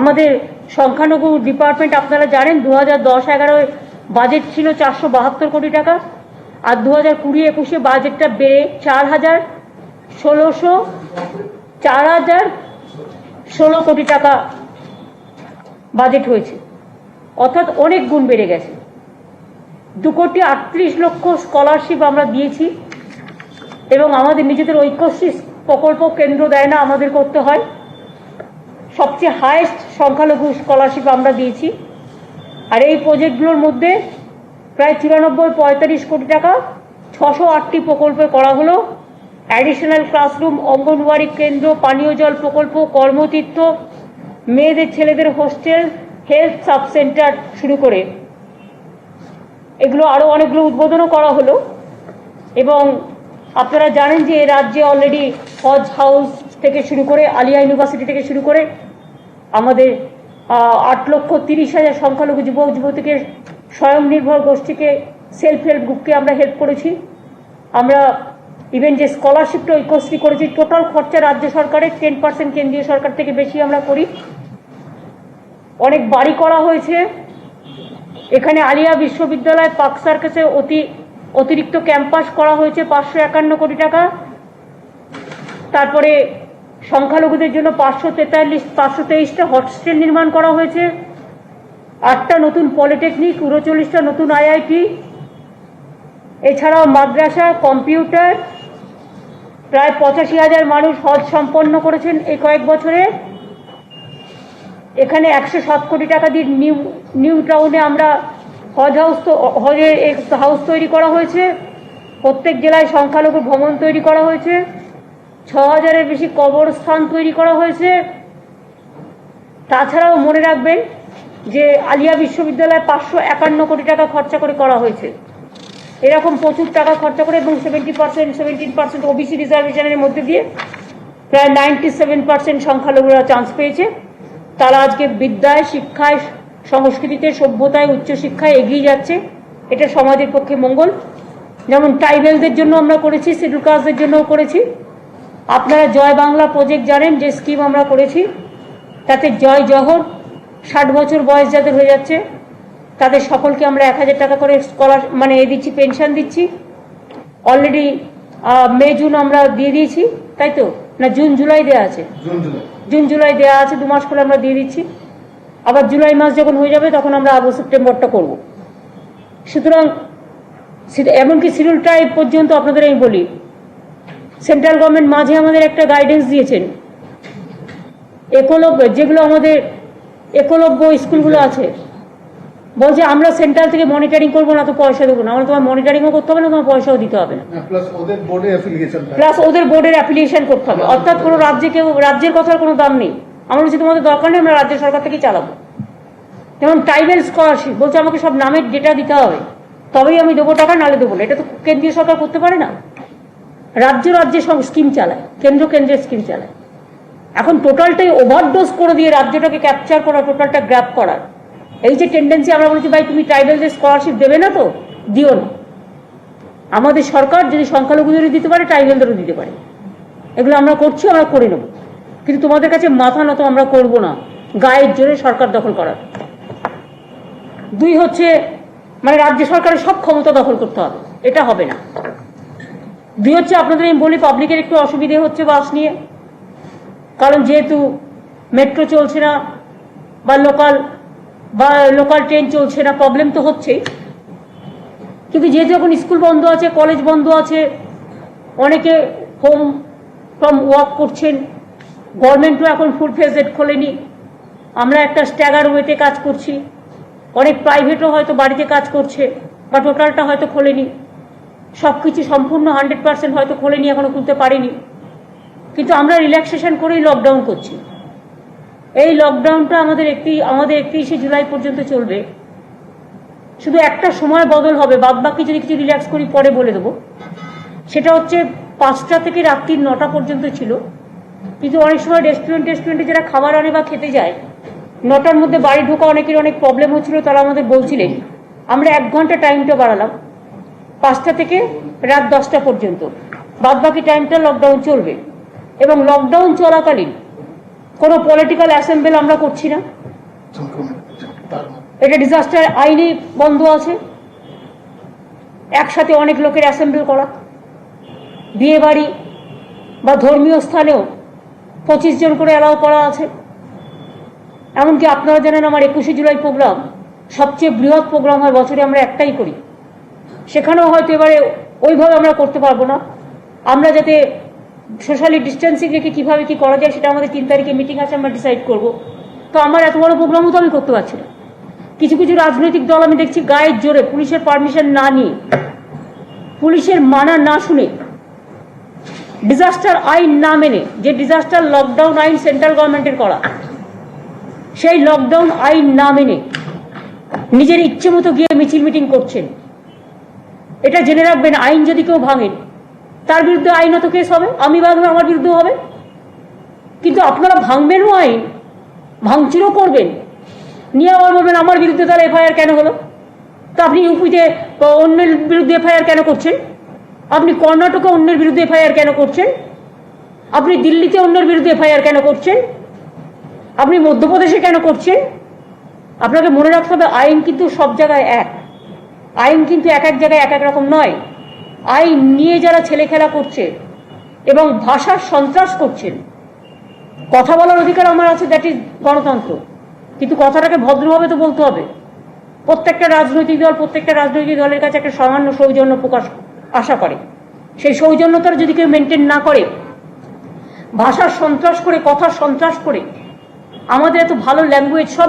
আমাদের সংখ্যালঘু ডিপার্টমেন্ট আপনারা জানেন 2010-11 বাজেট ছিল 472 কোটি টাকা, আর 2020-21 বাজেটটা বেড়ে 4016 কোটি টাকা বাজেট হয়েছে, অর্থাৎ অনেক গুণ বেড়ে গেছে। 2,38,00,000 স্কলারশিপ আমরা দিয়েছি, এবং আমাদের নিজেদের ঐক্যশ্রী প্রকল্প কেন্দ্র দেয় না, আমাদের করতে হয়। সবচেয়ে হাইয়েস্ট সংখ্যালঘু স্কলারশিপ আমরা দিয়েছি। আর এই প্রজেক্টগুলোর মধ্যে প্রায় 94-45 কোটি টাকা 608টি প্রকল্পে করা হলো। অ্যাডিশনাল ক্লাসরুম, অঙ্গনওয়াড়ি কেন্দ্র, পানীয় জল প্রকল্প, কর্মতীর্থ, মেয়েদের ছেলেদের হোস্টেল, হেলথ সাব সেন্টার শুরু করে এগুলো আরও অনেকগুলো উদ্বোধনও করা হলো। এবং আপনারা জানেন যে রাজ্যে অলরেডি হজ হাউস থেকে শুরু করে আলিয়া ইউনিভার্সিটি থেকে শুরু করে আমাদের 8,30,000 সংখ্যালঘু যুবক যুবতীকে, স্বয়ংনির্ভর গোষ্ঠীকে, সেলফ হেল্প গ্রুপকে আমরা হেল্প করেছি। আমরা ইভেন যে স্কলারশিপটা ঐক্যশ্রী করেছি, টোটাল খরচা রাজ্য সরকারের 10% কেন্দ্রীয় সরকার থেকে বেশি আমরা করি। অনেক বাড়ি করা হয়েছে। এখানে আলিয়া বিশ্ববিদ্যালয় পার্ক সার্কাসে অতিরিক্ত ক্যাম্পাস করা হয়েছে 551 কোটি টাকা। তারপরে সংখ্যালঘুদের জন্য 523টা হস্টেল নির্মাণ করা হয়েছে, 8টা নতুন পলিটেকনিক, 39টা নতুন আইআইটি, এছাড়াও মাদ্রাসা, কম্পিউটার। প্রায় 85,000 মানুষ হজ সম্পন্ন করেছেন এই কয়েক বছরে। এখানে 107 কোটি টাকা দিয়ে নিউ টাউনে আমরা হজের হাউস তৈরি করা হয়েছে। প্রত্যেক জেলায় সংখ্যালঘু ভবন তৈরি করা হয়েছে। 6,000-এর বেশি কবরস্থান তৈরি করা হয়েছে। তাছাড়াও মনে রাখবেন যে আলিয়া বিশ্ববিদ্যালয়ে 551 কোটি টাকা খরচা করে করা হয়েছে। এরকম প্রচুর টাকা খরচা করে, এবং 17% ওবিসি রিজার্ভেশনের মধ্যে দিয়ে প্রায় 97% সংখ্যালঘুরা চান্স পেয়েছে। তারা আজকে বিদ্যায়, শিক্ষায়, সংস্কৃতিতে, সভ্যতায়, উচ্চশিক্ষায় এগিয়ে যাচ্ছে। এটা সমাজের পক্ষে মঙ্গল। যেমন ট্রাইবেলদের জন্য আমরা করেছি, শিডিউল কাস্টদের জন্যও করেছি। আপনারা জয় বাংলা প্রজেক্ট জানেন, যে স্কিম আমরা করেছি, তাতে জয় জহর 60 বছর বয়স যাদের হয়ে যাচ্ছে তাদের সকলকে আমরা 1,000 টাকা করে দিচ্ছি, পেনশন দিচ্ছি। অলরেডি মে জুন আমরা দিয়ে দিয়েছি, তাই তো? না, জুন জুলাই দেওয়া আছে, জুন জুলাই দেওয়া আছে, 2 মাস করে আমরা দিয়ে দিচ্ছি। আবার জুলাই মাস যখন হয়ে যাবে তখন আমরা আগস্ট সেপ্টেম্বরটা করব। সুতরাং এমনকি শিডিউল ট্রাইব পর্যন্ত আপনাদের আমি বলি, সেন্ট্রাল গভর্নমেন্ট মাঝে আমাদের একটা গাইডেন্স দিয়েছেন, যেগুলো আমাদের একলব্য স্কুলগুলো আছে, বলছে আমরা সেন্ট্রাল থেকে মনিটরিং করবো না, তো পয়সা দেবো না। আমরা তোমার মনিটরিংও করতে হবে না, তোমার পয়সাও দিতে হবে না, প্লাস ওদের বোর্ডের অ্যাফিলিয়েশন করতে হবে। অর্থাৎ কোনো রাজ্যের কথার কোনো দাম নেই। আমরা বলছি তোমাদের দরকার নেই, আমরা রাজ্য সরকার থেকেই চালাবো। যেমন ট্রাইবেল স্কলারশিপ বলছে আমাকে সব নামের ডেটা দিতে হবে, তবেই আমি দেবো টাকা, নালে দেবো না। এটা তো কেন্দ্রীয় সরকার করতে পারে না। রাজ্যে সব স্কিম চালায়, কেন্দ্রের স্কিম চালায়। এখন টোটালটাই ওভারডোজ করে দিয়ে রাজ্যটাকে ক্যাপচার করা, টোটালটা গ্র্যাব করার এই যে টেন্ডেন্সি, আমরা বলছি ভাই তুমি ট্রাইবেলদের স্কলারশিপ দেবে না, তো দিও না। আমাদের সরকার যদি সংখ্যালঘুদেরও দিতে পারে, ট্রাইবেলদেরও দিতে পারে। এগুলো আমরা করছি, আমরা করে নেব, কিন্তু তোমাদের কাছে মাথা নত আমরা করব না গায়ের জোরে সরকার দখল করার। 2 হচ্ছে রাজ্য সরকারের সব ক্ষমতা দখল করতে হবে, এটা হবে না। 2 হচ্ছে আপনাদের আমি বলি, পাবলিকের একটু অসুবিধে হচ্ছে বাস নিয়ে, কারণ যেহেতু মেট্রো চলছে না বা লোকাল ট্রেন চলছে না, প্রবলেম তো হচ্ছেই। কিন্তু যেহেতু এখন স্কুল বন্ধ আছে, কলেজ বন্ধ আছে, অনেকে হোম ফ্রম ওয়ার্ক করছেন, গভর্নমেন্টও এখন ফুল ফেজড খোলেনি, আমরা একটা স্ট্যাগার ওয়েতে কাজ করছি। অনেক প্রাইভেটও হয়তো বাড়িতে কাজ করছে, বা টোটালটা হয়তো খোলেনি, সব কিছু সম্পূর্ণ 100% হয়তো খোলেনি, এখনো খুলতে পারেনি। কিন্তু আমরা রিল্যাক্সেশন করেই লকডাউন করছি। এই লকডাউনটা আমাদের 31শে জুলাই পর্যন্ত চলবে। শুধু একটা সময় বদল হবে, বাদবাকি যদি কিছু রিল্যাক্স করি পরে বলে দেবো। সেটা হচ্ছে 5টা থেকে রাত্রি 9টা পর্যন্ত ছিল, কিন্তু অনেক সময় রেস্টুরেন্টে যারা খাবার আনে বা খেতে যায়, 9টার মধ্যে বাড়ি ঢোকা অনেকের অনেক প্রবলেম হচ্ছিল। তারা আমাদের বলছিলেন, আমরা 1 ঘন্টা টাইমটা বাড়ালাম, 5টা থেকে রাত 10টা পর্যন্ত, বাদবাকি টাইমটা লকডাউন চলবে। এবং লকডাউন চলাকালীন কোনো পলিটিক্যাল অ্যাসেম্বলি আমরা করছি না। এটা ডিজাস্টার আইনে বন্ধ আছে। একসাথে অনেক লোকের অ্যাসেম্বলি করা, বিয়ে বাড়ি বা ধর্মীয় স্থানেও 25 জন করে অ্যালাউ করা আছে। এমনকি আপনারা জানেন আমার 21শে জুলাই প্রোগ্রাম সবচেয়ে বৃহৎ প্রোগ্রাম হয়, বছরে আমরা একটাই করি। সেখানেও হয়তো এবারে ওইভাবে আমরা করতে পারবো না। আমরা যাতে সোশ্যালি ডিস্টেন্সিং রেখে কীভাবে কী করা যায় সেটা আমাদের 3 তারিখে মিটিং আছে, আমরা ডিসাইড করব। তো আমার এত বড় প্রোগ্রামও তো আমি করতে পারছি না। কিছু কিছু রাজনৈতিক দল আমি দেখছি গায়ের জোরে পুলিশের পারমিশন না নিয়ে, পুলিশের মানা না শুনে, ডিজাস্টার আইন না মেনে, যে ডিজাস্টার লকডাউন আইন সেন্ট্রাল গভর্নমেন্টের করা, সেই লকডাউন আইন না মেনে নিজের ইচ্ছে মতো গিয়ে মিছিল মিটিং করছেন। এটা জেনে রাখবেন, আইন যদি কেউ ভাঙেন তার বিরুদ্ধে আইনত কেস হবে, আমি ভাঙবে আমার বিরুদ্ধে হবে। কিন্তু আপনারা ভাঙবেনও আইন, ভাঙচুরও করবেন, নিয়ে আবার বলবেন আমার বিরুদ্ধে তাহলে এফআইআর কেন হলো। তো আপনি ইউপিতে অন্যের বিরুদ্ধে এফআইআর কেন করছেন? আপনি কর্ণাটকে অন্যের বিরুদ্ধে এফআইআর কেন করছেন? আপনি দিল্লিতে অন্যের বিরুদ্ধে এফআইআর কেন করছেন? আপনি মধ্যপ্রদেশে কেন করছেন? আপনাকে মনে রাখতে হবে আইন কিন্তু সব জায়গায় এক, আইন কিন্তু এক এক জায়গায় এক এক রকম নয়। আইন নিয়ে যারা ছেলে খেলা করছে এবং ভাষার সন্ত্রাস করছেন, কথা বলার অধিকার আমার আছে, দ্যাট ইজ গণতন্ত্র, কিন্তু কথাটাকে ভদ্রভাবে তো বলতে হবে। প্রত্যেকটা রাজনৈতিক দলের কাছে একটা সামান্য সৌজন্য প্রকাশ আশা করে, সেই সৌজন্যতার যদি কেউ মেনটেন না করে, ভাষার সন্ত্রাস করে, কথার সন্ত্রাস করে, আমাদের এত ভালো ল্যাঙ্গুয়েজ, সব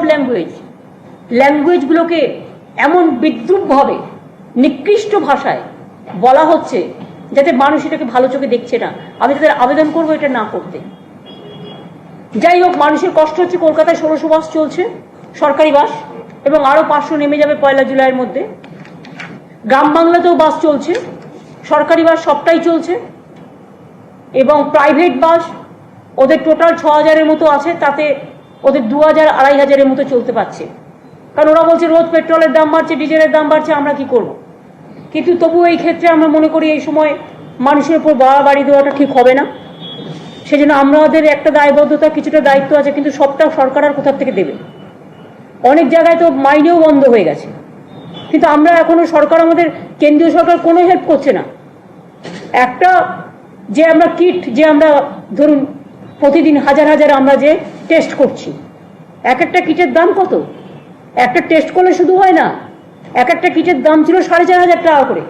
ল্যাঙ্গুয়েজগুলোকে এমন বিদ্রুপভাবে নিকৃষ্ট ভাষায় বলা হচ্ছে যাতে মানুষ এটাকে ভালো চোখে দেখছে না। আমি তাদের আবেদন করবো এটা না করতে। যাই হোক, মানুষের কষ্ট হচ্ছে। কলকাতায় 1600 বাস চলছে, সরকারি বাস, এবং আরো 500 নেমে যাবে 1 জুলাইয়ের মধ্যে। গ্রাম বাংলাতেও বাস চলছে, সরকারি বাস সবটাই চলছে, এবং প্রাইভেট বাস ওদের টোটাল 6000-এর মতো আছে, তাতে ওদের 2000-2500-এর মতো চলতে পারছে। কারণ ওরা বলছে রোজ পেট্রোলের দাম বাড়ছে, ডিজেলের দাম বাড়ছে, আমরা কি করব। কিন্তু তবুও এই ক্ষেত্রে আমরা মনে করি এই সময় মানুষের উপর বাড়াবাড়ি দেওয়াটা ঠিক হবে না। সেজন্য আমাদের একটা দায়বদ্ধতা, কিছুটা দায়িত্ব আছে, কিন্তু সবটা সরকার আর কোথা থেকে দেবে। অনেক জায়গায় তো মাইনেও বন্ধ হয়ে গেছে, কিন্তু আমরা এখনো, সরকার, আমাদের কেন্দ্রীয় সরকার কোনো হেল্প করছে না। একটা যে আমরা কিট, যে আমরা ধরুন প্রতিদিন হাজার হাজার আমরা যে টেস্ট করছি, এক একটা কিটের দাম কত? একটা টেস্ট করলে শুধু হয় না, এক একটা কিটের দাম ছিল 4500 টাকা করে।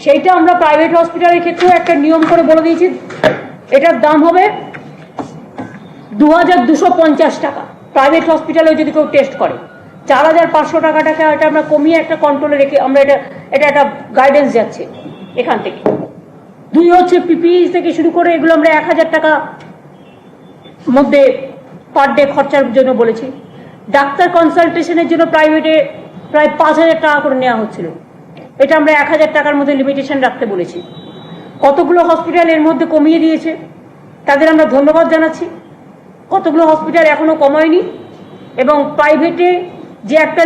সেইটা আমরা প্রাইভেট হসপিটালের ক্ষেত্রেও একটা নিয়ম করে বলে দিয়েছি, এটার দাম হবে 2250 টাকা। প্রাইভেট হসপিটালে যদি কেউ টেস্ট করে 4500 টাকাটাকে এটা আমরা কমিয়ে একটা কন্ট্রোলে রেখে আমরা এটা একটা গাইডেন্স যাচ্ছে এখান থেকে। 2 হচ্ছে পিপিই থেকে শুরু করে এগুলো আমরা 1000 টাকা মধ্যে পার ডে খরচার জন্য বলেছি। ডাক্তার কনসালটেশনের জন্য প্রাইভেটে প্রায় 5000 টাকা করে নেওয়া হচ্ছিল, এটা আমরা 1000 টাকার মধ্যে লিমিটেশন রাখতে বলেছি। কতগুলো হসপিটাল এর মধ্যে কমিয়ে দিয়েছে, তাদের আমরা ধন্যবাদ জানাচ্ছি। কতগুলো হসপিটাল এখনো কমায়নি, এবং প্রাইভেটে যে একটা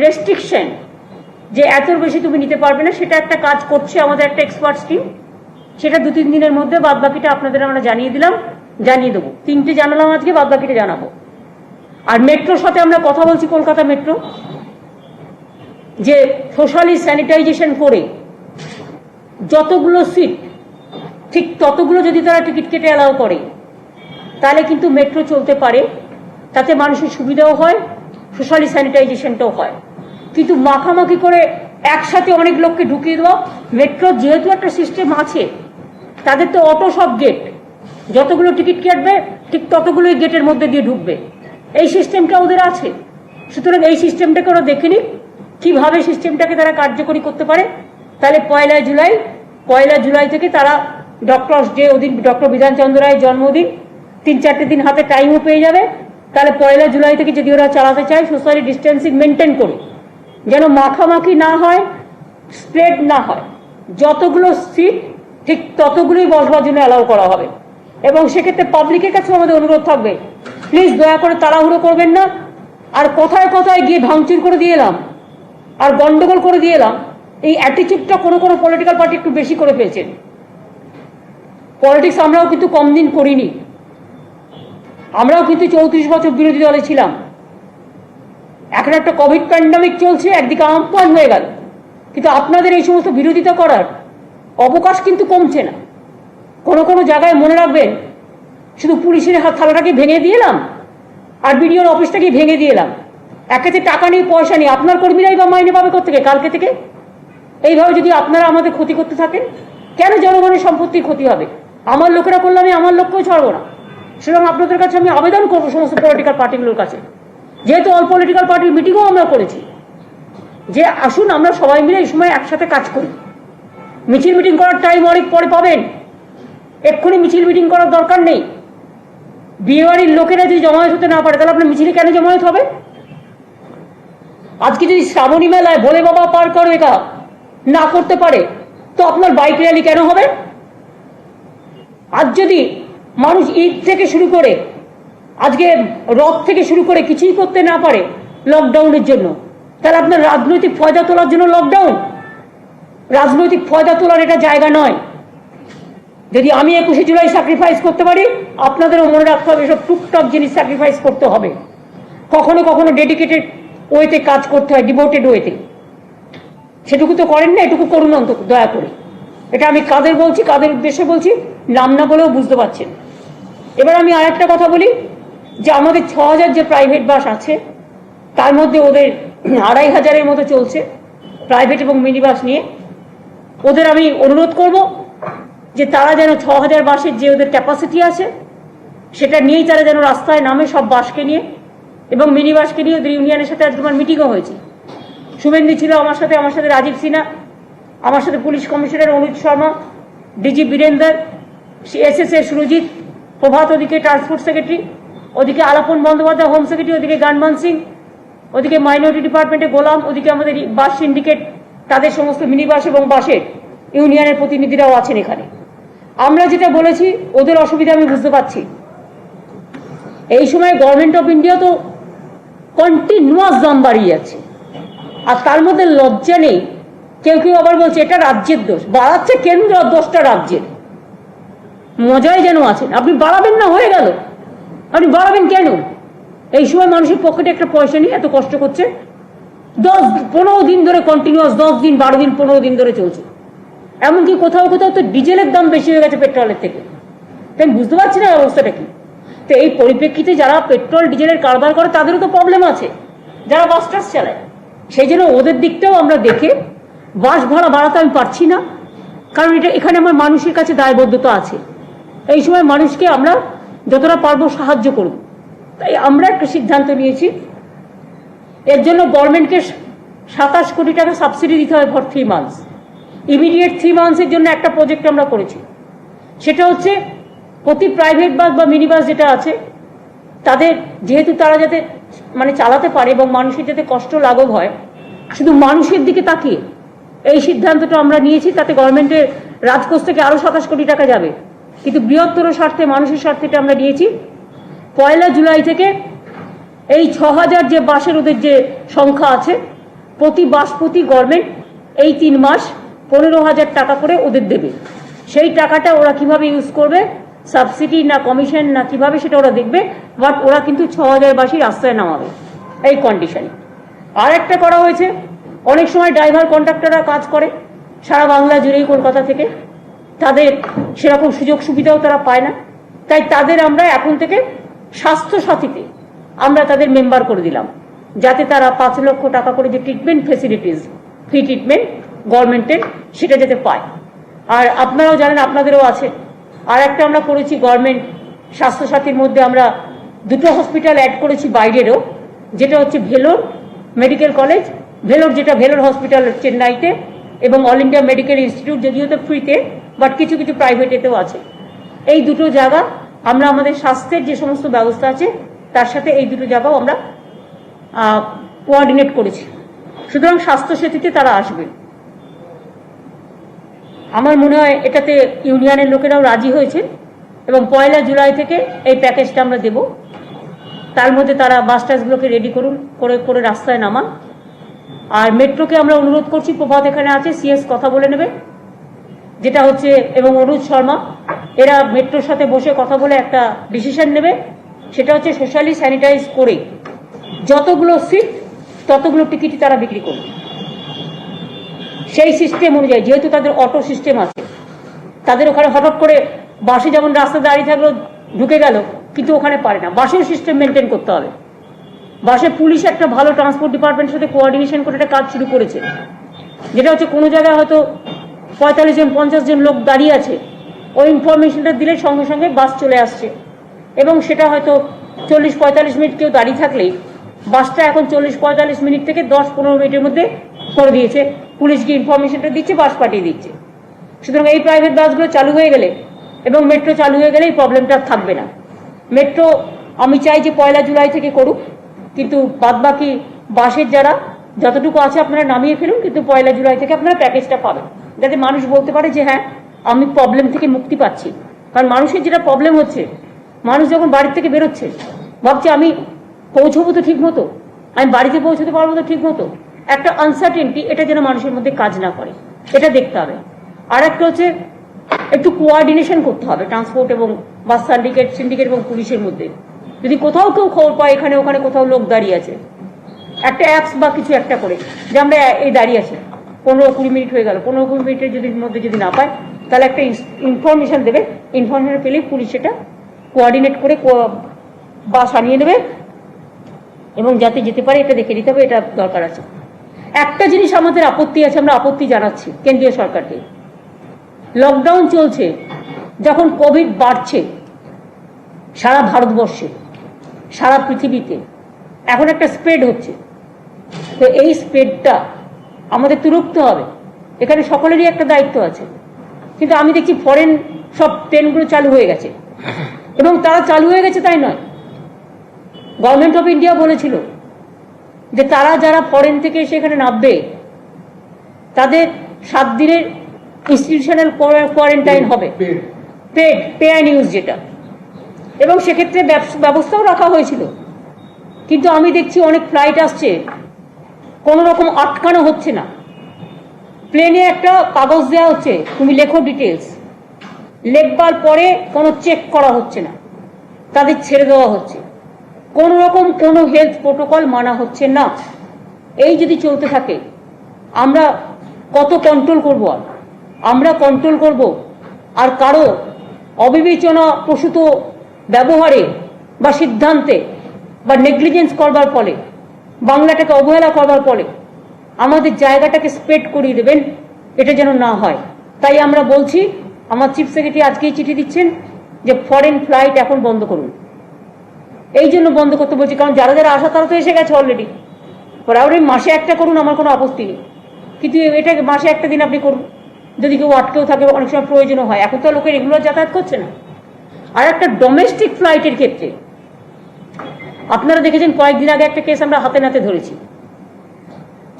রেস্ট্রিকশন যে এত বেশি তুমি নিতে পারবে না, সেটা একটা কাজ করছে আমাদের একটা এক্সপার্টস টিম। সেটা 2-3 দিনের মধ্যে বাদবাকিটা আপনাদের আমরা জানিয়ে দেবো। 3টে জানালাম আজকে, বাদবাকিটা জানাবো। আর মেট্রোর সাথে আমরা কথা বলছি, কলকাতা মেট্রো, যে সোশ্যালি স্যানিটাইজেশন করে যতগুলো সিট ঠিক ততগুলো যদি তারা টিকিট কেটে অ্যালাউ করে, তাহলে কিন্তু মেট্রো চলতে পারে, তাতে মানুষের সুবিধাও হয়, সোশ্যালি স্যানিটাইজেশনটাও হয়। কিন্তু মাখামাখি করে একসাথে অনেক লোককে ঢুকিয়ে দেওয়া, মেট্রো যেহেতু একটা সিস্টেম আছে, তাদের তো অটো সব গেট, যতগুলো টিকিট কাটবে ঠিক ততগুলোই গেটের মধ্যে দিয়ে ঢুকবে, এই সিস্টেমটা ওদের আছে। সুতরাং এই সিস্টেমটাকে ওরা দেখে নিক কীভাবে সিস্টেমটাকে তারা কার্যকরী করতে পারে। তাহলে 1 জুলাই থেকে তারা যে ওদিন ডক্টর বিধানচন্দ্র রায়ের জন্মদিন, 3-4 দিন হাতে টাইমও পেয়ে যাবে। তাহলে 1 জুলাই থেকে যদি ওরা চালাতে চায়, সোশ্যাল ডিস্টেন্সিং মেনটেন করে, যেন মাখামাখি না হয়, স্প্রেড না হয়, যতগুলো সিট ঠিক ততগুলোই বসবার জন্য অ্যালাউ করা হবে। এবং সেক্ষেত্রে পাবলিকের কাছে আমাদের অনুরোধ থাকবে, প্লিজ দয়া করে তাড়াহুড়ো করবেন না। আর কোথায় কোথায় গিয়ে ভাঙচুর করে দিয়ে এলাম আর গন্ডগোল করে দিয়ে এলাম, এই অ্যাটিটিউডটা কোনো পলিটিক্যাল পার্টি একটু বেশি করে ফেলছেন। পলিটিক্স আমরাও কিন্তু কম দিন করিনি, আমরাও কিন্তু 34 বছর বিরোধী দলে ছিলাম। এখন একটা কোভিড প্যান্ডামিক চলছে, একদিকে আমপান হয়ে গেল, কিন্তু আপনাদের এই সমস্ত বিরোধিতা করার অবকাশ কিন্তু কমছে না। কোনো কোনো জায়গায় মনে রাখবেন, শুধু পুলিশের হাত থালাটাকে ভেঙে দিয়েলাম আর বিডিওর অফিসটাকে ভেঙে দিয়েলাম, একেতে টাকা নেই পয়সা নেই, আপনার কর্মীরাই বা মাইনে পাবে কোথেকে কালকে থেকে? এইভাবে যদি আপনারা আমাদের ক্ষতি করতে থাকেন, কেন জনগণের সম্পত্তির ক্ষতি হবে? আমার লোকেরা করলে আমি আমার লোককেও ছাড়বো না। সুতরাং আপনাদের কাছে আমি আবেদন করবো সমস্ত পলিটিক্যাল পার্টিগুলোর কাছে, যেহেতু অল পলিটিক্যাল পার্টির মিটিংও আমরা করেছি, যে আসুন আমরা সবাই মিলে এই সময় একসাথে কাজ করি। মিছিল মিটিং করার টাইম অনেক পরে পাবেন, এক্ষুনি মিছিল মিটিং করার দরকার নেই। বিয়েবাড়ির লোকেরা যদি জমায়েত হতে না পারে, তাহলে আপনার মিছিলে কেন জমায়েত হবে? আজকে যদি শ্রাবণী মেলায় ভোলে বাবা পার করো এটা না করতে পারে, তো আপনার বাইক র্যালি কেন হবে? আজ যদি মানুষ ঈদ থেকে শুরু করে আজকে রথ থেকে শুরু করে কিছুই করতে না পারে লকডাউনের জন্য, তাহলে আপনার রাজনৈতিক ফয়দা তোলার জন্য লকডাউন? রাজনৈতিক ফয়দা তোলার এটা জায়গা নয়। যদি আমি 21শে জুলাই স্যাক্রিফাইস করতে পারি, আপনাদেরও মনে রাখতে হবে এসব টুকটাক জিনিস স্যাক্রিফাইস করতে হবে। কখনো কখনো ডেডিকেটেড ওয়েতে কাজ করতে হয়, ডিভোটেড ওয়েতে। সেটুকু তো করেন না, এটুকু করুন অন্তত দয়া করে। এটা আমি কাদের বলছি, কাদের উদ্দেশ্যে বলছি নাম না বলেও বুঝতে পারছেন। এবার আমি আর একটা কথা বলি, যে আমাদের 6000 যে প্রাইভেট বাস আছে, তার মধ্যে ওদের 2500-এর মতো চলছে প্রাইভেট এবং মিনি বাস নিয়ে। ওদের আমি অনুরোধ করব যে তারা যেন 6000 বাসের যে ওদের ক্যাপাসিটি আছে সেটা নিয়েই তারা যেন রাস্তায় নামে, সব বাসকে নিয়ে এবং মিনি বাসকে নিয়ে। ওদের ইউনিয়নের সাথে আজকে আমার মিটিংও হয়েছে। শুভেন্দু ছিল আমার সাথে রাজীব সিনহা, আমার সাথে পুলিশ কমিশনার অনুজ শর্মা, ডিজি বীরেন্দর, এসএসএ সুরজিৎ, প্রভাত ওদিকে ট্রান্সপোর্ট সেক্রেটারি, ওদিকে আলাপন বন্দ্যোপাধ্যায় হোম সেক্রেটারি, ওদিকে গানমান সিং, ওদিকে মাইনরিটি ডিপার্টমেন্টে গোলাম, ওদিকে আমাদের বাস সিন্ডিকেট, তাদের সমস্ত মিনি বাস এবং বাসের ইউনিয়নের প্রতিনিধিরাও আছেন এখানে। আমরা যেটা বলেছি, ওদের অসুবিধা আমি বুঝতে পারছি। এই সময় গভর্নমেন্ট অফ ইন্ডিয়া তো কন্টিনিউয়াস দাম বাড়িয়ে যাচ্ছে, আর তার মধ্যে লজ্জা নেই। কেউ কেউ আবার বলছে এটা রাজ্যের দোষ, বাড়াচ্ছে কেন্দ্র, দোষটা রাজ্যের। মজাই যেন আছেন, আপনি বাড়াবেন না, হয়ে গেল, আপনি বাড়াবেন কেন? এই সময় মানুষের পকেটে একটা পয়সা নিয়ে এত কষ্ট করছে, 10-15 দিন ধরে কন্টিনিউয়াস, 10 দিন 12 দিন 15 দিন ধরে চলছে। এমনকি কোথাও কোথাও তো ডিজেলের দাম বেশি হয়ে গেছে পেট্রোলের থেকে। তাই বুঝতে পারছি না অবস্থাটা কি। তো এই পরিপ্রেক্ষিতে যারা পেট্রোল ডিজেলের কারবার করে তাদেরও তো প্রবলেম আছে, যারা বাস টাস চালায়। সেই জন্য ওদের দিকটাও আমরা দেখে বাস ভাড়া বাড়াতে আমি পারছি না, কারণ এটা এখানে আমার মানুষের কাছে দায়বদ্ধতা আছে। এই সময় মানুষকে আমরা যতটা পারবো সাহায্য করব। তাই আমরা একটা সিদ্ধান্ত নিয়েছি, এর জন্য গভর্নমেন্টকে 27 কোটি টাকা সাবসিডি দিতে হবে ফর 3 মান্থস। ইমিডিয়েট 3 মান্থসের জন্য একটা প্রজেক্ট আমরা করেছি। সেটা হচ্ছে প্রতি প্রাইভেট বাস বা মিনি বাস যেটা আছে, তাদের যেহেতু তারা যাতে মানে চালাতে পারে এবং মানুষের যাতে কষ্ট লাঘব হয়, শুধু মানুষের দিকে তাকিয়ে এই সিদ্ধান্তটা আমরা নিয়েছি। তাতে গভর্নমেন্টের রাজকোষ থেকে আরো 27 কোটি টাকা যাবে, কিন্তু বৃহত্তর স্বার্থে, মানুষের স্বার্থে এটা আমরা নিয়েছি। 1 জুলাই থেকে এই 6000 যে বাসের ওদের যে সংখ্যা আছে, প্রতি বাস প্রতি গভর্নমেন্ট এই 3 মাস 15,000 টাকা করে ওদের দেবে। সেই টাকাটা ওরা কিভাবে ইউজ করবে, সাবসিডি না কমিশন না কিভাবে, সেটা ওরা দেখবে। বাট ওরা কিন্তু 6000 বাসই রাস্তায় নামাবে এই কন্ডিশনে। আর একটা করা হয়েছে, অনেক সময় ড্রাইভার কন্ট্রাক্টররা কাজ করে সারা বাংলা জুড়েই, কলকাতা থেকে, তাদের সেরকম সুযোগ সুবিধাও তারা পায় না। তাই তাদের আমরা এখন থেকে স্বাস্থ্য সাথীতে আমরা তাদের মেম্বার করে দিলাম, যাতে তারা 5 লক্ষ টাকা করে যে ট্রিটমেন্ট ফেসিলিটিস, ফ্রি ট্রিটমেন্ট গভর্নমেন্টের, সেটা যাতে পায়। আর আপনারাও জানেন, আপনাদেরও আছে। আর একটা আমরা করেছি, গভর্নমেন্ট স্বাস্থ্য সাথীর মধ্যে আমরা 2টো হসপিটাল অ্যাড করেছি বাইরেরও, যেটা হচ্ছে ভেলোর মেডিকেল কলেজ, যেটা ভেলোর হসপিটাল চেন্নাইতে, এবং অল ইন্ডিয়া মেডিকেল ইনস্টিটিউট, যদিও তো ফ্রিতে, বাট কিছু কিছু প্রাইভেটেতেও আছে। এই 2টো জায়গা আমরা আমাদের স্বাস্থ্যের যে সমস্ত ব্যবস্থা আছে তার সাথে এই 2টো জায়গাও আমরা কোঅর্ডিনেট করেছি। সুতরাং স্বাস্থ্য সাথীতে তারা আসবে। আমার মনে হয় এটাতে ইউনিয়নের লোকেরাও রাজি হয়েছে, এবং 1 জুলাই থেকে এই প্যাকেজটা আমরা দেব। তার মধ্যে তারা বাস টাসগুলোকে রেডি করুন, করে রাস্তায় নামান। আর মেট্রোকে আমরা অনুরোধ করছি, প্রভাত এখানে আছে, সিএস কথা বলে নেবে, যেটা হচ্ছে, এবং অনুজ শর্মা, এরা মেট্রোর সাথে বসে কথা বলে একটা ডিসিশন নেবে। সেটা হচ্ছে সোশ্যালি স্যানিটাইজ করে যতগুলো সিট ততগুলো টিকিটই তারা বিক্রি করবে সেই সিস্টেম অনুযায়ী। যেহেতু তাদের অটো সিস্টেম আছে, তাদের ওখানে হঠাৎ করে বাসে যেমন রাস্তা দাঁড়িয়ে থাকলো ঢুকে গেল, কিন্তু ওখানে পারে না, বাসের সিস্টেম মেনটেন করতে হবে। বাসে পুলিশ একটা ভালো ট্রান্সপোর্ট ডিপার্টমেন্টের সাথে কোঅর্ডিনেশন করে একটা কাজ শুরু করেছে, যেটা হচ্ছে কোনো জায়গায় হয়তো 45 জন 50 জন লোক দাঁড়িয়ে আছে, ওই ইনফরমেশনটা দিলে সঙ্গে সঙ্গে বাস চলে আসছে, এবং সেটা হয়তো 40-45 মিনিট কেউ দাঁড়িয়ে থাকলেই বাসটা এখন 40-45 মিনিট থেকে 10-15 মিনিটের মধ্যে করে দিয়েছে, পুলিশকে ইনফরমেশনটা দিচ্ছে, বাস পাঠিয়ে দিচ্ছে। সুতরাং এই প্রাইভেট বাসগুলো চালু হয়ে গেলে এবং মেট্রো চালু হয়ে গেলে এই প্রবলেমটা থাকবে না। মেট্রো আমি চাই যে 1 জুলাই থেকে করুক, কিন্তু বাদবাকি বাসের যারা যতটুকু আছে আপনারা নামিয়ে ফেলুন, কিন্তু 1 জুলাই থেকে আপনারা প্যাকেজটা পাবেন, যাতে মানুষ বলতে পারে যে হ্যাঁ আমি প্রবলেম থেকে মুক্তি পাচ্ছি। কারণ মানুষের যেটা প্রবলেম হচ্ছে, মানুষ যখন বাড়ির থেকে বেরোচ্ছে ভাবছে আমি পৌঁছবো তো ঠিক মতো, আমি বাড়িতে পৌঁছতে পারবো তো ঠিক মতো, একটা আনসার্টেনটি, এটা যেন মানুষের মধ্যে কাজ না করে, এটা দেখতে হবে। আর একটা হচ্ছে একটু কোঅর্ডিনেশন করতে হবে ট্রান্সপোর্ট এবং বাস সিন্ডিকেট এবং পুলিশের মধ্যে। যদি কোথাও কেউ খবর পায় এখানে ওখানে কোথাও লোক দাঁড়িয়ে আছে, একটা অ্যাপস বা কিছু একটা করে যে আমরা এই দাঁড়িয়ে আছি 15-20 মিনিট হয়ে গেল, 15-20 মিনিটের মধ্যে যদি না পায় তাহলে একটা ইনফরমেশন দেবে, ইনফরমেশন পেলেই পুলিশ সেটা কোঅর্ডিনেট করে বাস আনিয়ে নেবে এবং যাতে যেতে পারে এটা দেখে নিতে হবে, এটা দরকার আছে। একটা জিনিস আমাদের আপত্তি আছে, আমরা আপত্তি জানাচ্ছি কেন্দ্রীয় সরকারকে। লকডাউন চলছে, যখন কোভিড বাড়ছে সারা ভারতবর্ষে, সারা পৃথিবীতে এখন একটা স্প্রেড হচ্ছে, তো এই স্প্রেডটা আমাদের তো রুখতে হবে, এখানে সকলেরই একটা দায়িত্ব আছে। কিন্তু আমি দেখছি ফরেন সব ট্রেনগুলো চালু হয়ে গেছে, এবং তারা চালু হয়ে গেছে তাই নয়, গভর্নমেন্ট অফ ইন্ডিয়া বলেছিল যে তারা যারা ফরেন থেকে সেখানে নামবে তাদের 7 দিনের ইনস্টিটিউশনাল কোয়ারেন্টাইন হবে, পেড পে অ্যান্ড ইউজ যেটা, এবং সেক্ষেত্রে ব্যবস্থাও রাখা হয়েছিল। কিন্তু আমি দেখছি অনেক ফ্লাইট আসছে, কোনো রকম আটকানো হচ্ছে না, প্লেনে একটা কাগজ দেওয়া হচ্ছে তুমি লেখো ডিটেলস, লেখবার পরে কোনো চেক করা হচ্ছে না, তাদের ছেড়ে দেওয়া হচ্ছে, কোনো রকম কোনো হেলথ প্রোটোকল মানা হচ্ছে না। এই যদি চলতে থাকে আমরা কত কন্ট্রোল করব? আমরা কন্ট্রোল করব আর কারো অবিবেচনা প্রসূত ব্যবহারে বা সিদ্ধান্তে বা নেগলিজেন্স করবার ফলে, বাংলাটাকে অবহেলা করবার ফলে আমাদের জায়গাটাকে স্প্রেড করিয়ে দেবেন, এটা যেন না হয়। তাই আমরা বলছি, আমার চিফ সেক্রেটারি আজকেই চিঠি দিচ্ছেন যে ফরেন ফ্লাইট এখন বন্ধ করুন। এই জন্য বন্ধ করতে বলছি কারণ যারা যারা আসা তারা তো এসে গেছে অলরেডি, পরে মাসে একটা করুন, আমার কোনো আপত্তি নেই, কিন্তু এটা মাসে একটা দিন আপনি করুন, যদি কেউ আটকেও থাকে, অনেক সময় প্রয়োজনও হয়, এখন তো লোকে রেগুলার যাতায়াত করছে না। আর একটা ডোমেস্টিক ফ্লাইটের ক্ষেত্রে আপনারা দেখেছেন কয়েকদিন আগে একটা কেস আমরা হাতে নাতে ধরেছি,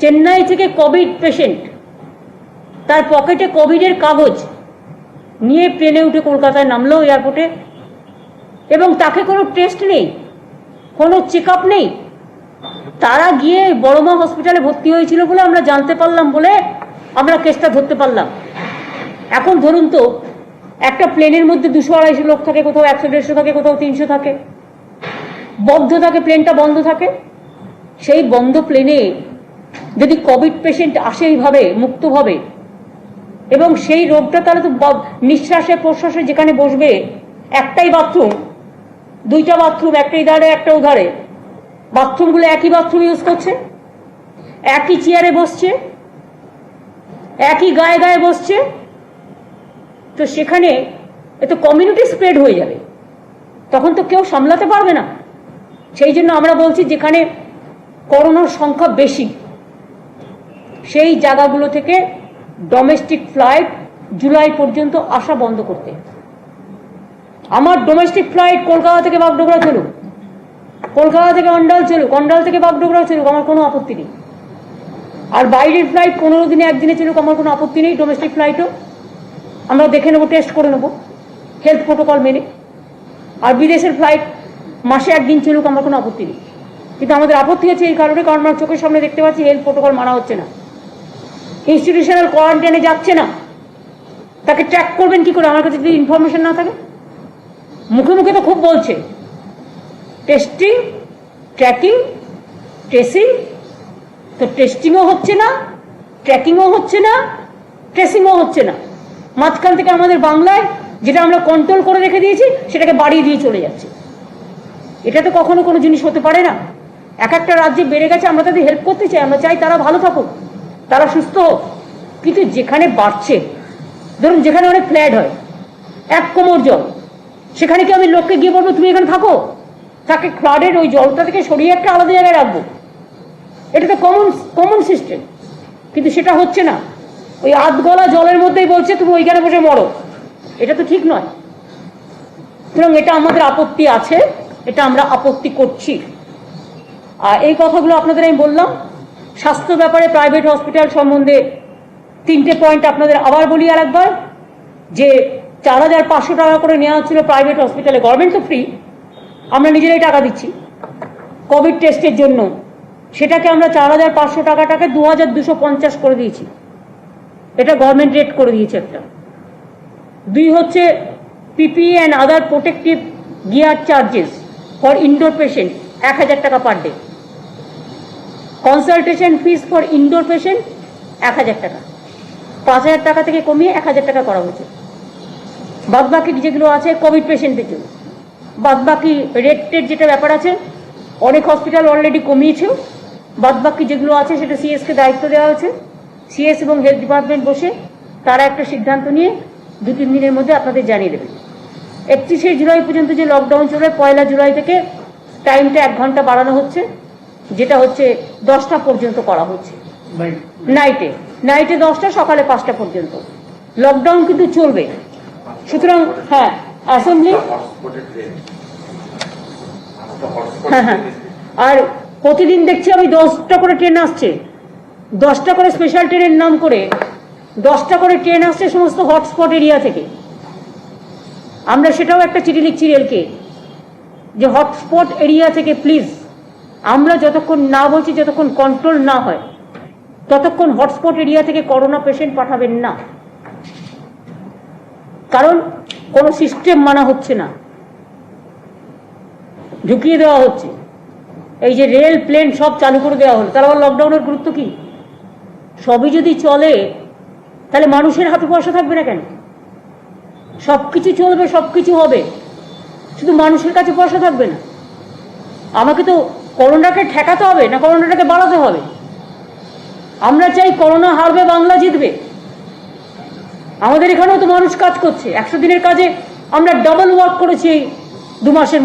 চেন্নাই থেকে কোভিড পেশেন্ট তার পকেটে কোভিডের কাগজ নিয়ে প্লেনে উঠে কলকাতায় নামলো এয়ারপোর্টে, এবং তাকে কোনো টেস্ট নেই, কোনো চেক আপ নেই, তারা গিয়ে বড়মা হসপিটালে ভর্তি হয়েছিল বলে আমরা জানতে পারলাম, বলে আমরা কেসটা ধরতে পারলাম। এখন ধরুন তো একটা প্লেনের মধ্যে 200-250 লোক থাকে, কোথাও 100-150 থাকে, কোথাও 300 থাকে, বন্ধ থাকে, প্লেনটা বন্ধ থাকে। সেই বন্ধ প্লেনে যদি কোভিড পেশেন্ট আসে এইভাবে মুক্তভাবে, এবং সেই রোগটা তাহলে তো নিঃশ্বাসে প্রশ্বাসে যেখানে বসবে, একটাই বাথরুম, 2টা বাথরুম, একটা ইধারে একটা উধারে, বাথরুমগুলো একই বাথরুম ইউজ করছে, একই চেয়ারে বসছে, একই গায়ে গায়ে বসছে, তো সেখানে এত কমিউনিটি স্প্রেড হয়ে যাবে, তখন তো কেউ সামলাতে পারবে না। সেই জন্য আমরা বলছি যেখানে করোনার সংখ্যা বেশি সেই জায়গাগুলো থেকে ডোমেস্টিক ফ্লাইট জুলাই পর্যন্ত আসা বন্ধ করতে। আমার ডোমেস্টিক ফ্লাইট কলকাতা থেকে বাগডোগরা চলুক, কলকাতা থেকে অন্ডাল চলুক, অন্ডাল থেকে বাগডোগরা চলুক, আমার কোনো আপত্তি নেই। আর বাইরের ফ্লাইট 15 দিনে একদিনে চলুক, আমার কোনো আপত্তি নেই। ডোমেস্টিক ফ্লাইটও আমরা দেখে নেবো, টেস্ট করে নেবো হেলথ প্রোটোকল মেনে। আর বিদেশের ফ্লাইট মাসে একদিন চলুক, আমার কোনো আপত্তি নেই। কিন্তু আমাদের আপত্তি হচ্ছে এই কারণে, কারণ আমরা চোখের সামনে দেখতে পাচ্ছি হেলথ প্রোটোকল মানা হচ্ছে না, ইনস্টিটিউশনাল কোয়ারেন্টাইনে যাচ্ছে না। তাকে ট্র্যাক করবেন কি করে আমার কাছে যদি ইনফরমেশন না থাকে? মুখে মুখে তো খুব বলছে, টেস্টিং, ট্র্যাকিং, ট্রেসিং। তো টেস্টিংও হচ্ছে না, ট্র্যাকিংও হচ্ছে না, ট্রেসিংও হচ্ছে না। মাঝখান থেকে আমাদের বাংলায় যেটা আমরা কন্ট্রোল করে রেখে দিয়েছি সেটাকে বাড়িয়ে দিয়ে চলে যাচ্ছে। এটা তো কখনো কোনো জিনিস হতে পারে না। এক একটা রাজ্যে বেড়ে গেছে, আমরা তাদের হেল্প করতে চাই, আমরা চাই তারা ভালো থাকুক, তারা সুস্থ হোক। কিন্তু যেখানে বাড়ছে, ধরুন যেখানে অনেক ফ্ল্যাট হয়, এক কোমর জল, সেখানে কি আমি লোককে গিয়ে বলবো তুমি এখানে থাকো? তাকে ফ্লাডের ওই জলটা থেকে সরিয়ে একটা আলাদা জায়গায় রাখবো? এটা তো কমন সিস্টেম, কিন্তু সেটা হচ্ছে না। ওই আধ গলা জলের মধ্যেই বলছে তুমি ওইখানে বসে মরো। এটা তো ঠিক নয়। সুতরাং এটা আমাদের আপত্তি আছে, এটা আমরা আপত্তি করছি। আর এই কথাগুলো আপনাদের আমি বললাম। স্বাস্থ্য ব্যাপারে প্রাইভেট হসপিটাল সম্বন্ধে 3টে পয়েন্ট আপনাদের আবার বলি আর একবার, যে 4,500 টাকা করে নেওয়া হচ্ছিল প্রাইভেট হসপিটালে, গভর্নমেন্ট তো ফ্রি, আমরা নিজেরাই টাকা দিচ্ছি কোভিড টেস্টের জন্য, সেটাকে আমরা 4,500 টাকাটাকে 2,250 করে দিয়েছি। এটা গভর্নমেন্ট রেট করে দিয়েছে একটা। 2 হচ্ছে PPE and other protective gear charges for indoor patient 1,000 টাকা per day. Consultation fees for indoor patient 1,000 টাকা, 5,000 টাকা থেকে কমিয়ে 1,000 টাকা করা হয়েছে। বাদবাকি যেগুলো আছে কোভিড পেশেন্টের জন্য, বাদবাকি রেটের যেটা ব্যাপার আছে অনেক হসপিটাল অলরেডি কমিয়েছেও। বাদবাকি যেগুলো আছে সেটা সিএসকে দায়িত্ব দেওয়া হয়েছে। সিএস এবং হেলথ ডিপার্টমেন্ট বসে তারা একটা সিদ্ধান্ত নিয়ে 2-3 দিনের মধ্যে আপনাদের জানিয়ে দেবে। 31শে জুলাই পর্যন্ত যে লকডাউন চলবে, 1 জুলাই থেকে টাইমটা 1 ঘন্টা বাড়ানো হচ্ছে, যেটা হচ্ছে 10টা পর্যন্ত করা হচ্ছে। নাইটে 10টা, সকালে 5টা পর্যন্ত লকডাউন কিন্তু চলবে। সুতরাং হ্যাঁ, অ্যাসেম্বলি হ্যাঁ, আর প্রতিদিন দেখছি আমি 10টা করে ট্রেন আসছে, 10টা করে স্পেশাল ট্রেনের নাম করে 10টা করে ট্রেন আসছে সমস্ত হটস্পট এরিয়া থেকে। আমরা সেটাও একটা চিঠি লিখছি রেলকে, যে হটস্পট এরিয়া থেকে প্লিজ, আমরা যতক্ষণ না বলছি, যতক্ষণ কন্ট্রোল না হয় ততক্ষণ হটস্পট এরিয়া থেকে করোনা পেশেন্ট পাঠাবেন না। কারণ কোনো সিস্টেম মানা হচ্ছে না, ঢুকিয়ে দেওয়া হচ্ছে। এই যে রেল, প্লেন সব চালু করে দেওয়া হলো, তার আবার লকডাউনের গুরুত্ব কি? সবই যদি চলে তাহলে মানুষের হাতে পয়সা থাকবে না কেন? সবকিছু চলবে, সবকিছু হবে, শুধু মানুষের কাছে পয়সা থাকবে না। আমাকে তো করোনাটাকে ঠেকাতে হবে না করোনাটাকে বাড়াতে হবে? আমরা চাই করোনা হারবে, বাংলা জিতবে। আমাদের এখানেও তো মানুষ কাজ করছে, 100 দিনের কাজে আমরা ডাবল ওয়ার্ক করেছি এই 2 মাসের।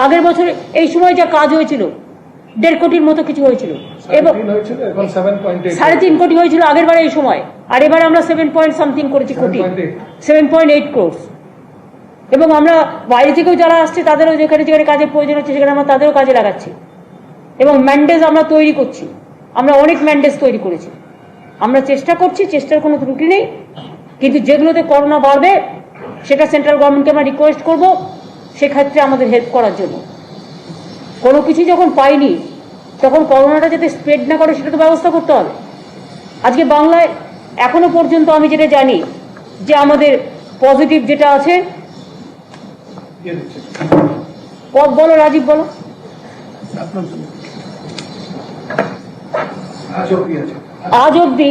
আগের বছর এই সময় যা কাজ হয়েছিল 1.5 কোটির মতো কিছু হয়েছিল, এবং 3.5 কোটি হয়েছিল আগের বারে এই সময়, আর এবারে আমরা 7 করেছি কোটি, 7.8 crores। এবং আমরা বাইরে থেকেও যারা আসছে তাদেরও যেখানে যেখানে কাজের প্রয়োজন হচ্ছে সেখানে আমরা তাদেরও কাজে লাগাচ্ছি। এবং ম্যান্ডেজ আমরা তৈরি করছি, আমরা অনেক ম্যান্ডেজ তৈরি করেছি। আমরা চেষ্টা করছি, চেষ্টার কোনো ত্রুটি নেই। কিন্তু যেগুলোতে করোনা বাড়বে সেটা সেন্ট্রাল গভর্নমেন্টকে আমরা রিকোয়েস্ট করব সেক্ষেত্রে আমাদের হেল্প করার জন্য। কোনো কিছু যখন পাইনি তখন করোনাটা যাতে স্প্রেড না করে সেটা তো ব্যবস্থা করতে হবে। আজকে বাংলায় এখনো পর্যন্ত আমি যেটা জানি যে আমাদের পজিটিভ যেটা আছে, বলো রাজীব বলো, আজ অব্দি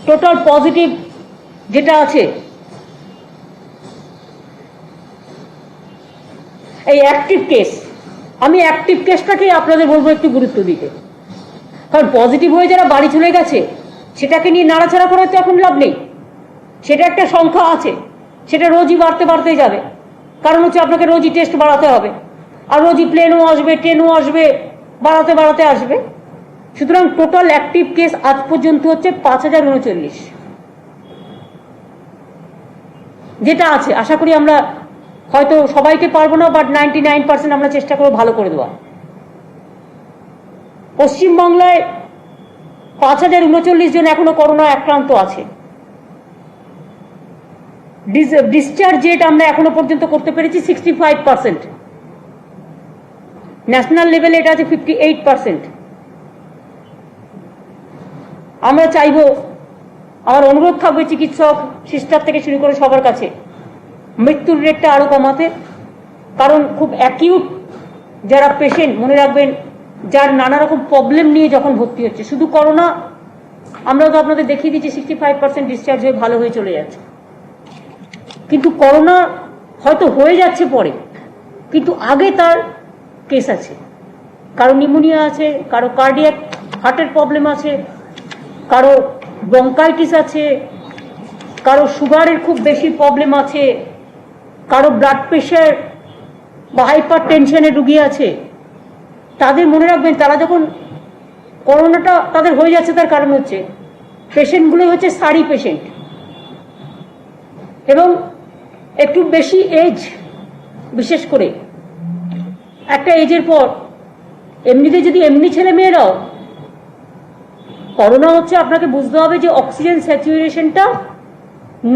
টোটাল পজিটিভ যেটা আছে, এই অ্যাক্টিভ কেস, আমি অ্যাক্টিভ কেসটাকেই আপনাদের বলবো একটু গুরুত্ব দিতে। কারণ পজিটিভ হয়ে যারা বাড়ি চলে গেছে সেটাকে নিয়ে নাড়াচাড়া করে তো এখন লাভ নেই। সেটা একটা সংখ্যা আছে, সেটা রোজই বাড়তেই যাবে। কারণ হচ্ছে আপনাকে রোজই টেস্ট বাড়াতে হবে, আর রোজই প্লেনও আসবে, ট্রেনও আসবে, বাড়াতে আসবে। সুতরাং টোটাল অ্যাক্টিভ কেস আজ পর্যন্ত হচ্ছে 5,039 যেটা আছে। আশা করি আমরা হয়তো সবাইকে পারবো না, বাট 99% আমরা চেষ্টা করবো ভালো করে দেওয়া। পশ্চিমবাংলায় 5,039 জন এখনো করোনা আক্রান্ত আছে। ডিসচার্জ রেট আমরা এখনো পর্যন্ত করতে পেরেছি 65%, ন্যাশনাল লেভেলে এটা আছে 58%। আমরা চাইবো, আমার অনুরোধ থাকবে চিকিৎসক, সিস্টার থেকে শুরু করে সবার কাছে, মৃত্যুর রেটটা আরো কমাতে। কারণ খুব অ্যাকিউট যারা পেশেন্ট মনে রাখবেন, যার নানা রকম প্রবলেম নিয়ে যখন ভর্তি হচ্ছে, শুধু করোনা আমরা তো আপনাদের দেখিয়ে দিচ্ছি 65% ডিসচার্জ হয়ে ভালো হয়ে চলে যাচ্ছে, কিন্তু করোনা হয়তো হয়ে যাচ্ছে পরে, কিন্তু আগে তার কেস আছে, কারো নিউমোনিয়া আছে, কারো কার্ডিয়াক হার্টের প্রবলেম আছে, কারো ব্রঙ্কাইটিস আছে, কারো সুগারের খুব বেশি প্রবলেম আছে, কারো ব্লাড প্রেশার বা হাইপার টেনশনের রুগী আছে। তাদের মনে রাখবেন, তারা যখন করোনাটা তাদের হয়ে যাচ্ছে, তার কারণ হচ্ছে পেশেন্টগুলো হচ্ছে সারি পেশেন্ট এবং একটু বেশি এজ, বিশেষ করে একটা এজের পর এমনিতে যদি এমনি ছেলে মেয়েরাও করোনা হচ্ছে, আপনাকে বুঝতে হবে যে অক্সিজেন স্যাচুরেশনটা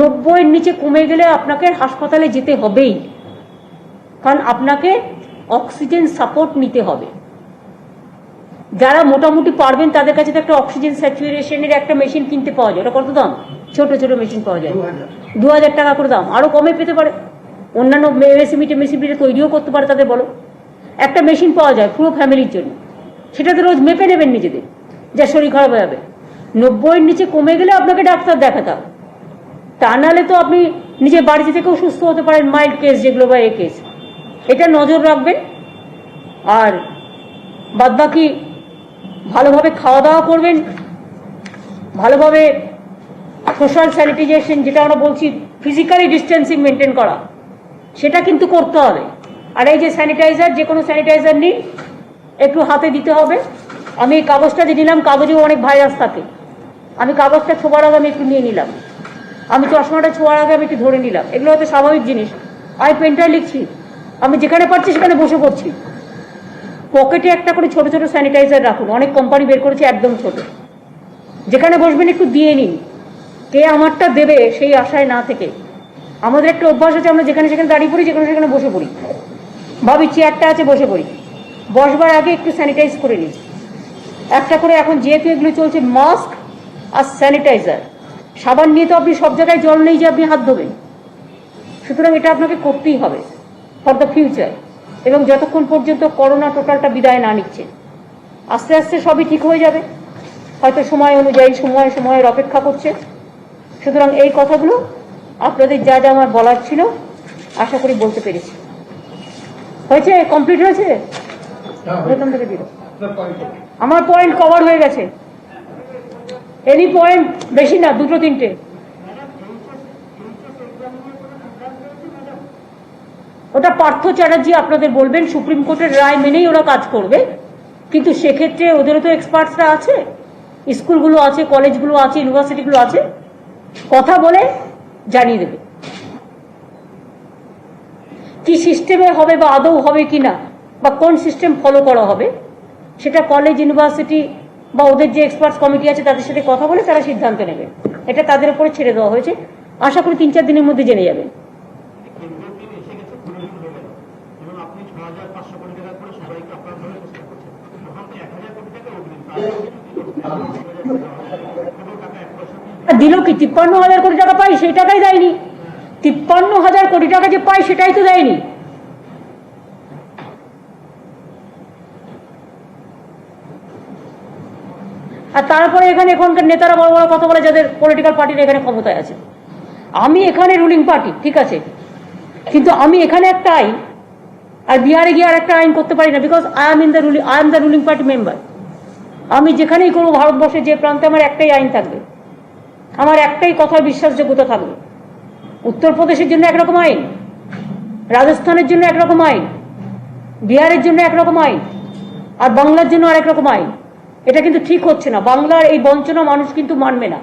90-এর নিচে কমে গেলে আপনাকে হাসপাতালে যেতে হবেই, কারণ আপনাকে অক্সিজেন সাপোর্ট নিতে হবে। যারা মোটামুটি পারবেন তাদের কাছে তো একটা অক্সিজেন স্যাচুরেশনের একটা মেশিন কিনতে পাওয়া যায়। ওটা কত দাম? ছোট ছোট মেশিন পাওয়া যায়, 2000 টাকা করে দাম, আরো কমে পেতে পারে। অন্যান্য মেশিন তৈরিও করতে পারে তাদের, বলো। একটা মেশিন পাওয়া যায় পুরো ফ্যামিলির জন্য, সেটাতে রোজ মেপে নেবেন নিজেদের, যা শরীর খারাপ হয়ে যাবে। 90-এর নিচে কমে গেলে আপনাকে ডাক্তার দেখাতে হবে, তা নাহলে তো আপনি নিজে বাড়িতে থেকেও সুস্থ হতে পারেন, মাইল্ড কেস যেগুলো বা এ কেস। এটা নজর রাখবেন। আর বাদবাকি ভালোভাবে খাওয়া দাওয়া করবেন, ভালোভাবে সোশ্যাল স্যানিটাইজেশন, যেটা আমরা বলছি ফিজিক্যালি ডিস্টেন্সিং মেনটেন করা, সেটা কিন্তু করতে হবে। আর এই যে স্যানিটাইজার, যে কোনো স্যানিটাইজার নিন, একটু হাতে দিতে হবে। আমি এই কাগজটা যে নিলাম, কাগজেও অনেক ভাইরাস থাকে, আমি কাগজটা ছোঁয়ার আগে আমি একটু নিয়ে নিলাম, আমি চশমাটা ছোঁয়ার আগে আমি একটু ধরে নিলাম। এগুলো হয়তো স্বাভাবিক জিনিস। আমি পেনটা লিখছি, আমি যেখানে পারছি সেখানে বসে পড়ছি। পকেটে একটা করে ছোট ছোট স্যানিটাইজার রাখুন, অনেক কোম্পানি বের করেছে একদম ছোট। যেখানে বসবেন একটু দিয়ে নিন, কে আমারটা দেবে সেই আশায় না থেকে। আমাদের একটা অভ্যাস আছে, আমরা যেখানে সেখানে দাঁড়িয়ে পড়ি, যেখানে সেখানে বসে পড়ি, ভাবি চেয়ারটা আছে বসে পড়ি। বসবার আগে একটু স্যানিটাইজ করে নিই একটা করে। এখন যেহেতু এগুলো চলছে মাস্ক আর স্যানিটাইজার, সাবান নিয়ে তো আপনি সব জায়গায় জল নেই যে আপনি হাত ধোবেন, সুতরাং এটা আপনাকে করতেই হবে ফর দ্য ফিউচার। এবং যতক্ষণ পর্যন্ত করোনা টোটালটা বিদায় না নিচ্ছে, আস্তে আস্তে সবই ঠিক হয়ে যাবে, হয়তো সময় অনুযায়ী সময়ের অপেক্ষা করছে। সুতরাং এই কথাগুলো আপনাদের যা যা আমার বলার ছিল আশা করি বলতে পেরেছি। হয়েছে? কমপ্লিট হয়েছে? প্রথম থেকে দিল আমার পয়েন্ট কভার হয়ে গেছে। এনি পয়েন্ট বেশি না, 2-3টে। ওটা পার্থ চ্যাটার্জি আপনাদের বলবেন, সুপ্রিম কোর্টের রায় মেনেই ওরা কাজ করবে। কিন্তু সেক্ষেত্রে ওদেরও তো এক্সপার্টসরা আছে, স্কুলগুলো আছে, কলেজগুলো আছে, ইউনিভার্সিটিগুলো আছে, কথা বলে জানিয়ে দেবে কি সিস্টেমে হবে বা আদৌ হবে কিনা, বা কোন সিস্টেম ফলো করা হবে, সেটা কলেজ, ইউনিভার্সিটি বা ওদের যে এক্সপার্টস কমিটি আছে তাদের সাথে কথা বলে তারা সিদ্ধান্ত নেবে। এটা তাদের উপরে ছেড়ে দেওয়া হয়েছে। আশা করি 3-4 দিনের মধ্যে জেনে যাবেন। দিল কি? 53,000 কোটি টাকা পাই, সেই টাকাই দেয়নি। 53,000 কোটি টাকা যে পাই সেটাই তো দেয়নি। আর তারপরে এখানে এখনকার নেতারা বড় বড় কথা বলে, যাদের পলিটিক্যাল পার্টির এখানে ক্ষমতায় আছে। আমি এখানে রুলিং পার্টি, ঠিক আছে, কিন্তু আমি এখানে একটা আইন আর বিহারে গিয়ে আর একটা আইন করতে পারি না, because I am the ruling party member. আমি যেখানেই করবো ভারতবর্ষে যে প্রান্তে, আমার একটাই আইন থাকবে, আমার একটাই কথার বিশ্বাসযোগ্যতা থাকবে। উত্তরপ্রদেশের জন্য একরকম আইন, রাজস্থানের জন্য একরকম আইন, বিহারের জন্য একরকম আইন, আর বাংলার জন্য আরেক রকম আইন। এটা কিন্তু ঠিক হচ্ছে না। বাংলার এই বঞ্চনা মানুষ কিন্তু মানবে না।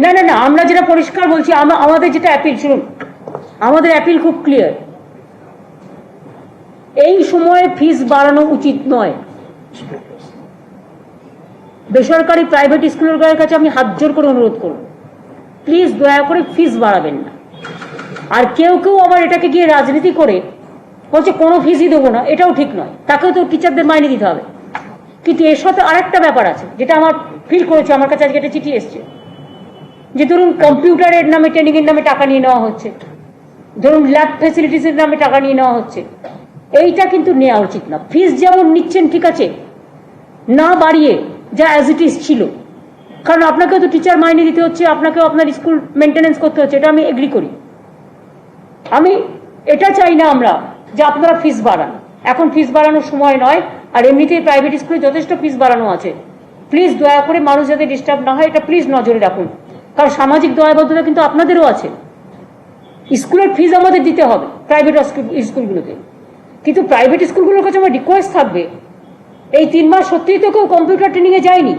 না না না, আমরা যেটা পরিষ্কার বলছি, আমাদের যেটা অ্যাপিল, শুনুন, আমাদের অ্যাপিল খুব ক্লিয়ার। এই সময়ে ফিস বাড়ানো উচিত নয়। বেসরকারি প্রাইভেট স্কুলের কাছে আমি হাত জোর করে অনুরোধ করব, প্লিজ দয়া করে ফিস বাড়াবেন না। আর কেউ কেউ আবার এটাকে গিয়ে রাজনীতি করে বলছে কোনো ফিসই দেবো না, এটাও ঠিক নয়, তাকেও তো টিচারদের মাইনে দিতে হবে। কিন্তু এর সাথে আরেকটা ব্যাপার আছে যেটা আমার ফিল করেছে, আমার কাছে আজকে একটা চিঠি এসছে, যে ধরুন কম্পিউটারের নামে ট্রেনিং এর নামে টাকা নিয়ে নেওয়া হচ্ছে, ধরুন ল্যাব ফ্যাসিলিটিস এর নামে টাকা নিয়ে নেওয়া হচ্ছে। এইটা কিন্তু নেওয়া উচিত না। ফিস যেমন নিচ্ছেন ঠিক আছে, না বাড়িয়ে যা অ্যাজ ইট ইজ ছিল, কারণ আপনাকেও তো টিচার মাইনে দিতে হচ্ছে, আপনাকেও আপনার স্কুল মেনটেনেন্স করতে হচ্ছে, এটা আমি এগ্রি করি। আমি এটা চাই না আমরা যে আপনারা ফিস বাড়ান, এখন ফিস বাড়ানোর সময় নয়। আর এমনিতেই প্রাইভেট স্কুলে যথেষ্ট ফিস বাড়ানো আছে, প্লিজ দয়া করে মানুষ যাতে ডিস্টার্ব না হয় এটা প্লিজ নজরে রাখুন, কারণ সামাজিক দায়বদ্ধতা কিন্তু আপনাদেরও আছে। স্কুলের ফিস আমাদের দিতে হবে প্রাইভেট স্কুলগুলোতে, কিন্তু প্রাইভেট স্কুলগুলোর কাছে আমার রিকোয়েস্ট থাকবে, এই 3 মাস সত্যিই তো কেউ কম্পিউটার ট্রেনিংয়ে যায়নি,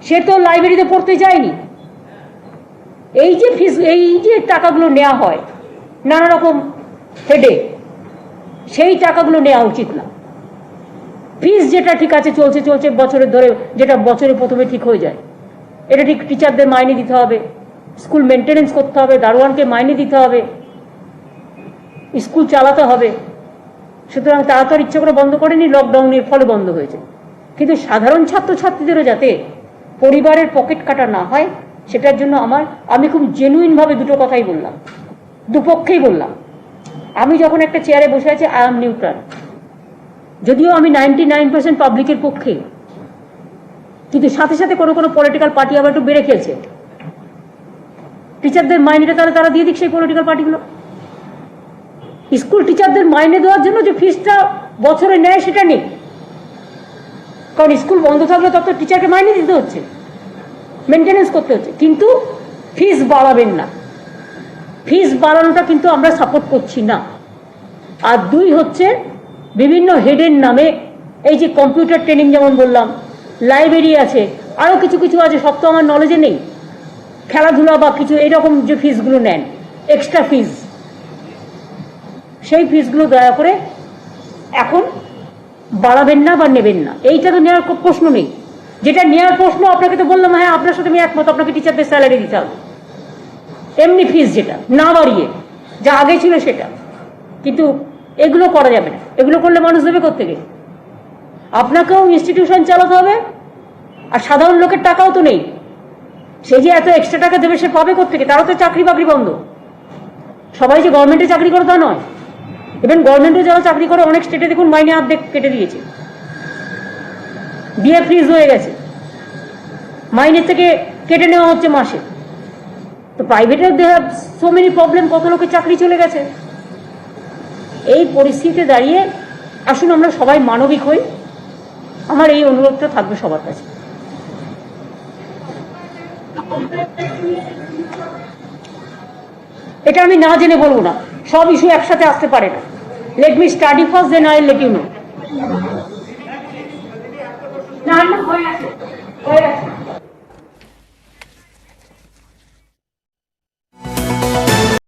সে তো লাইব্রেরিতে পড়তে যায়নি। এই যে ফিস, এই যে টাকাগুলো নেওয়া হয় নানা রকম হেডে, সেই টাকাগুলো নেওয়া উচিত না। ফিস যেটা ঠিক আছে চলছে চলছে বছরের ধরে, যেটা বছরে প্রথমে ঠিক হয়ে যায়, এটা ঠিক টিচারদের মাইনে দিতে হবে, স্কুল মেনটেনেন্স করতে হবে, দারোয়ানকে মাইনে দিতে হবে, স্কুল চালাতে হবে। সুতরাং তারা তো আর ইচ্ছে করে বন্ধ করেনি, লকডাউনের ফলে বন্ধ হয়েছে। কিন্তু সাধারণ ছাত্রছাত্রীদেরও যাতে পরিবারের পকেট কাটা না হয়, সেটার জন্য আমি খুব জেনুইন ভাবে দুটো কথাই বললাম, দুপক্ষেই বললাম। আমি যখন একটা চেয়ারে বসে আছি, আই এম নিউট্রাল, যদিও আমি 99% পাবলিকের পক্ষে, কিন্তু সাথে সাথে কোনো কোনো পলিটিক্যাল পার্টি আবার একটু বেড়ে খেলছে। টিচারদের মাইনেটা তারা দিয়ে দিক সেই পলিটিক্যাল পার্টিগুলো। স্কুল টিচারদের মাইনে দেওয়ার জন্য যে ফিসটা বছরে নেয় সেটা নেই, কারণ স্কুল বন্ধ থাকলে তত টিচারকে মাইনে দিতে হচ্ছে, মেনটেনেন্স করতে হচ্ছে। কিন্তু ফিস বাড়াবেন না, ফিস বাড়ানোটা কিন্তু আমরা সাপোর্ট করছি না। আর 2 হচ্ছে বিভিন্ন হেডের নামে এই যে কম্পিউটার ট্রেনিং যেমন বললাম, লাইব্রেরি আছে, আরো কিছু কিছু আছে, সব তো আমার নলেজে নেই, খেলাধুলা বা কিছু এরকম যে ফিসগুলো নেন, এক্সট্রা ফিস, সেই ফিসগুলো দয়া করে এখন বাড়াবেন না বা নেবেন না। এইটা তো নেওয়ার প্রশ্ন নেই। যেটা নেওয়ার প্রশ্ন, আপনাকে তো বললাম, হ্যাঁ আপনার সাথে আমি একমত, আপনাকে টিচারদের স্যালারি দিতে হবে, এমনি ফিস যেটা না বাড়িয়ে যা আগে ছিল সেটা। কিন্তু এগুলো করা যাবে না, এগুলো করলে মানুষ দেবে কোত্থেকে? আপনাকেও ইনস্টিটিউশন চালাতে হবে, আর সাধারণ লোকের টাকাও তো নেই, সে যে এত এক্সট্রা টাকা দেবে সে পাবে কোত্থেকে? তারও তো চাকরি বাকরি বন্ধ, সবাই যে গভর্নমেন্টে চাকরি করে তা নয়। ইভেন গভর্নমেন্টে যারা চাকরি করে অনেক স্টেটে দেখুন মাইনে অর্ধেক কেটে দিয়েছে, দিয়ে ফ্রিজ হয়ে গেছে, মাইনের থেকে কেটে নেওয়া হচ্ছে মাসে। তো প্রাইভেটে they have so many problem, কত লোকের চাকরি চলে গেছে। এই পরিস্থিতিতে দাঁড়িয়ে আসুন আমরা সবাই মানবিক হই, আমার এই অনুরোধটা থাকবে সবার কাছে। এটা আমি না জেনে বলবো না, সব ইস্যু একসাথে আসতে পারে না। Let me study first, then I let you know. না হয়ে আছে, হয়ে আছে।